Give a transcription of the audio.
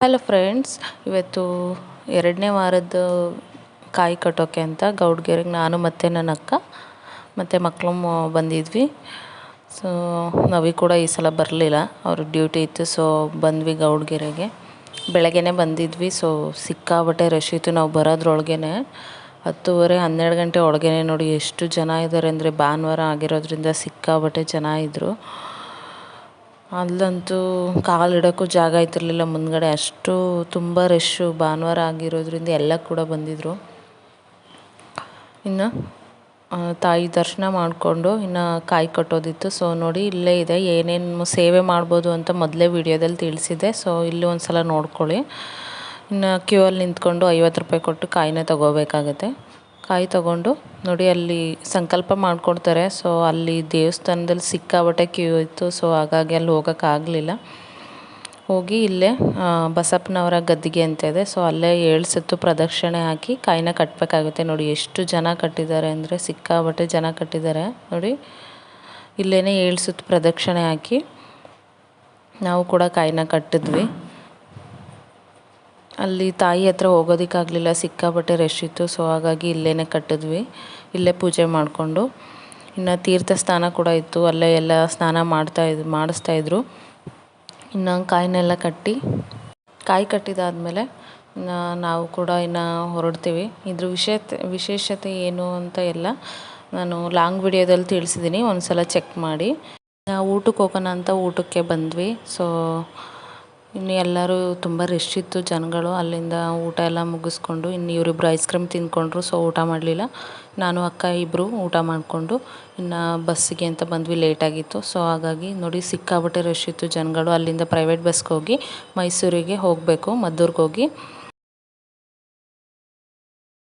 Hello friends, ಇವತ್ತು ಎರಡನೇ ವಾರದ ಕಾಯಿ ಕಟ್ಟೋಕ್ಕೆ ಅಂತ ಗೌಡ್ಗೆರೆಗೆ ನಾನು ಮತ್ತು ನನ್ನ ಅಕ್ಕ ಮತ್ತು ಮಕ್ಕಳು ಬಂದಿದ್ವಿ. ಸೊ ನವಿ ಕೂಡ ಈ ಸಲ ಬರಲಿಲ್ಲ, ಅವ್ರಿಗೆ ಡ್ಯೂಟಿ ಇತ್ತು. ಸೊ ಬಂದ್ವಿ ಗೌಡ್ಗೆರೆಗೆ. ಬೆಳಗ್ಗೆನೇ ಬಂದಿದ್ವಿ. ಸೊ ಸಿಕ್ಕಾಬಟ್ಟೆ ರಶ್ ಇತ್ತು. ನಾವು ಬರೋದ್ರೊಳಗೆ 10:30 12 ಗಂಟೆ ಒಳಗೆ ನೋಡಿ ಎಷ್ಟು ಜನ ಇದ್ದಾರೆ ಅಂದರೆ, ಭಾನುವಾರ ಆಗಿರೋದ್ರಿಂದ ಸಿಕ್ಕಾಬಟ್ಟೆ ಜನ ಇದ್ದರು. ಅಲ್ಲಂತೂ ಕಾಲಿಡೋಕ್ಕೂ ಜಾಗ ಇರ್ತಿರ್ಲಿಲ್ಲ ಮುಂದ್ಗಡೆ, ಅಷ್ಟು ತುಂಬ ರಶ್ಶು. ಭಾನುವಾರ ಆಗಿರೋದ್ರಿಂದ ಎಲ್ಲ ಕೂಡ ಬಂದಿದ್ದರು. ಇನ್ನು ತಾಯಿ ದರ್ಶನ ಮಾಡಿಕೊಂಡು ಇನ್ನು ಕಾಯಿ ಕಟ್ಟೋದಿತ್ತು. ಸೊ ನೋಡಿ, ಇಲ್ಲೇ ಇದೆ, ಏನೇನು ಸೇವೆ ಮಾಡ್ಬೋದು ಅಂತ ಮೊದಲೇ ವಿಡಿಯೋದಲ್ಲಿ ತಿಳಿಸಿದ್ದೆ. ಸೊ ಇಲ್ಲಿ ಒಂದು ಸಲ ನೋಡ್ಕೊಳ್ಳಿ. ಇನ್ನು ಕ್ಯೂ ಅಲ್ಲಿ ನಿಂತ್ಕೊಂಡು 50 ರೂಪಾಯಿ ಕೊಟ್ಟು ಕಾಯಿನ ತೊಗೋಬೇಕಾಗತ್ತೆ. ಕಾಯಿ ತೊಗೊಂಡು ನೋಡಿ, ಅಲ್ಲಿ ಸಂಕಲ್ಪ ಮಾಡ್ಕೊಡ್ತಾರೆ. ಸೊ ಅಲ್ಲಿ ದೇವಸ್ಥಾನದಲ್ಲಿ ಸಿಕ್ಕಾಬಟ್ಟೆ ಕ್ಯೂ ಇತ್ತು. ಸೊ ಹಾಗಾಗಿ ಅಲ್ಲಿ ಹೋಗೋಕ್ಕಾಗಲಿಲ್ಲ. ಹೋಗಿ ಇಲ್ಲೇ ಬಸಪ್ಪನವರ ಗದ್ದಿಗೆ ಅಂತ ಇದೆ. ಸೊ ಅಲ್ಲೇ 7 ಸುತ್ತು ಪ್ರದಕ್ಷಿಣೆ ಹಾಕಿ ಕಾಯಿನ ಕಟ್ಟಬೇಕಾಗುತ್ತೆ. ನೋಡಿ ಎಷ್ಟು ಜನ ಕಟ್ಟಿದ್ದಾರೆ ಅಂದರೆ, ಸಿಕ್ಕಾಬಟ್ಟೆ ಜನ ಕಟ್ಟಿದ್ದಾರೆ. ನೋಡಿ, ಇಲ್ಲೇ 7 ಸುತ್ತು ಪ್ರದಕ್ಷಿಣೆ ಹಾಕಿ ನಾವು ಕೂಡ ಕಾಯಿನ ಕಟ್ಟಿದ್ವಿ. ಅಲ್ಲಿ ತಾಯಿ ಹತ್ರ ಹೋಗೋದಕ್ಕಾಗಲಿಲ್ಲ, ಸಿಕ್ಕಾಪಟ್ಟೆ ರಶ್ ಇತ್ತು. ಸೊ ಹಾಗಾಗಿ ಇಲ್ಲೇ ಕಟ್ಟಿದ್ವಿ. ಇಲ್ಲೇ ಪೂಜೆ ಮಾಡಿಕೊಂಡು ಇನ್ನು ತೀರ್ಥ ಸ್ನಾನ ಕೂಡ ಇತ್ತು. ಅಲ್ಲೇ ಎಲ್ಲ ಸ್ನಾನ ಮಾಡಿಸ್ತಾಯಿದ್ರು. ಇನ್ನು ಕಾಯಿನೆಲ್ಲ ಕಟ್ಟಿ, ಕಾಯಿ ಕಟ್ಟಿದಾದಮೇಲೆ ನಾವು ಕೂಡ ಇನ್ನು ಹೊರಡ್ತೀವಿ. ಇದ್ರ ವಿಶೇಷತೆ ಏನು ಅಂತ ಎಲ್ಲ ನಾನು ಲಾಂಗ್ ವಿಡಿಯೋದಲ್ಲಿ ತಿಳಿಸಿದ್ದೀನಿ, ಒಂದು ಸಲ ಚೆಕ್ ಮಾಡಿ. ನಾವು ಊಟಕ್ಕೆ ಹೋಗೋಣ ಅಂತ ಊಟಕ್ಕೆ ಬಂದ್ವಿ. ಸೊ ಇನ್ನು ಎಲ್ಲರೂ ತುಂಬ ರಶ್ ಇತ್ತು ಜನಗಳು. ಅಲ್ಲಿಂದ ಊಟ ಎಲ್ಲ ಮುಗಿಸ್ಕೊಂಡು ಇನ್ನು ಇವರಿಬ್ಬರು ಐಸ್ ಕ್ರೀಮ್ ತಿಂದ್ಕೊಂಡ್ರು. ಸೊ ಊಟ ಮಾಡಲಿಲ್ಲ. ನಾನು ಅಕ್ಕ ಇಬ್ಬರು ಊಟ ಮಾಡಿಕೊಂಡು ಇನ್ನು ಬಸ್ಸಿಗೆ ಅಂತ ಬಂದ್ವಿ. ಲೇಟಾಗಿತ್ತು. ಸೊ ಹಾಗಾಗಿ ನೋಡಿ, ಸಿಕ್ಕಾಬಟ್ಟೆ ರಶ್ ಇತ್ತು ಜನಗಳು. ಅಲ್ಲಿಂದ ಪ್ರೈವೇಟ್ ಬಸ್ಗೆ ಹೋಗಿ ಮೈಸೂರಿಗೆ ಹೋಗಬೇಕು, ಮದ್ದೂರಿಗೆ ಹೋಗಿ.